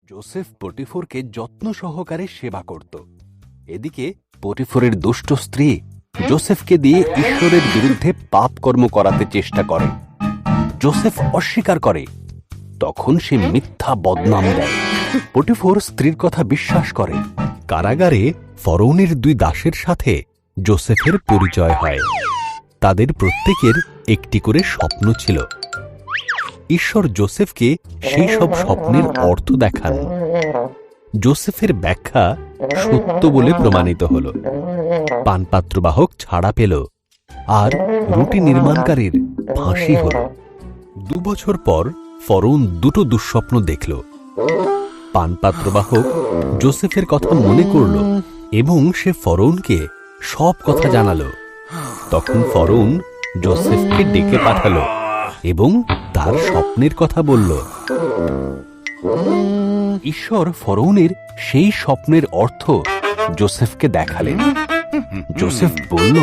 Joseph পটিফরকে যত্ন সহকারে সেবা করত। এদিকে পটিফরের দুষ্ট স্ত্রী জোসেফকে দিয়ে ঈশ্বরের বিরুদ্ধে পাপকর্ম করাতে চেষ্টা করে। জোসেফ অস্বীকার করে। তখন সে মিথ্যা বদনাম দেয়। পটিফর স্ত্রীর কথা বিশ্বাস করে। কারাগারে ফরৌনের 2 দাসের সাথে জোসেফের পরিচয় হয়। তাদের প্রত্যেকের একটি করে স্বপ্ন ছিল। ঈশ্বর জোসেফকে সেই সব স্বপ্নের অর্থ দেখান। জোসেফের ব্যাখ্যা সত্য বলে প্রমাণিত হল। পানপাত্রবাহক ছাড়া পেল, আর রুটি নির্মাণকারীর ফাঁসি হল। 2 বছর পর ফরৌন 2টো দুঃস্বপ্ন দেখল। পানপাত্রবাহক জোসেফের কথা মনে করল এবং সে ফরৌনকে সব কথা জানাল। তখন ফরৌন জোসেফকে ডেকে পাঠালো এবং তার স্বপ্নের কথা বলল। ঈশ্বর ফরৌনের সেই স্বপ্নের অর্থ জোসেফকে দেখালেন। জোসেফ বলল,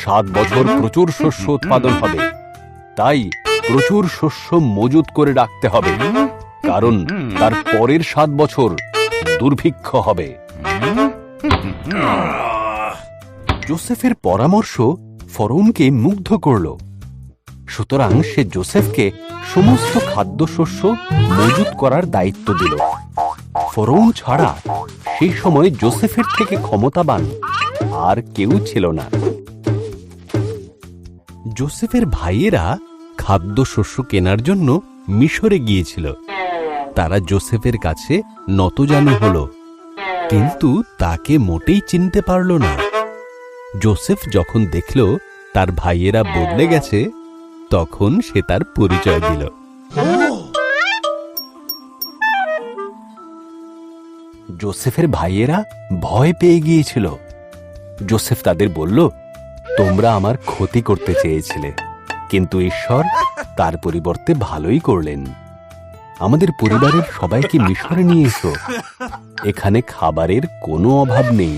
7 বছর প্রচুর শস্য উৎপাদন হবে, তাই প্রচুর শস্য মজুত করে রাখতে হবে, কারণ তার পরের 7 বছর দুর্ভিক্ষ হবে। জোসেফের পরামর্শ ফরৌনকে মুগ্ধ করল। সুতরাং সে জোসেফকে সমস্ত খাদ্যশস্য মজুত করার দায়িত্ব দিল। ফরৌন ছাড়া সেই সময় জোসেফের থেকে ক্ষমতাবান আর কেউ ছিল না। জোসেফের ভাইয়েরা খাদ্যশস্য কেনার জন্য মিশরে গিয়েছিল। তারা জোসেফের কাছে নতজানু হল, কিন্তু তাকে মোটেই চিনতে পারল না। জোসেফ যখন দেখল তার ভাইয়েরা বদলে গেছে, তখন সে তার পরিচয় দিল। জোসেফের ভাইয়েরা ভয় পেয়ে গিয়েছিল। জোসেফ তাদের বলল, তোমরা আমার ক্ষতি করতে চেয়েছিলে, কিন্তু ঈশ্বর তার পরিবর্তে ভালোই করলেন। আমাদের পরিবারের সবাইকে মিশরে নিয়ে এসো, এখানে খাবারের কোনো অভাব নেই।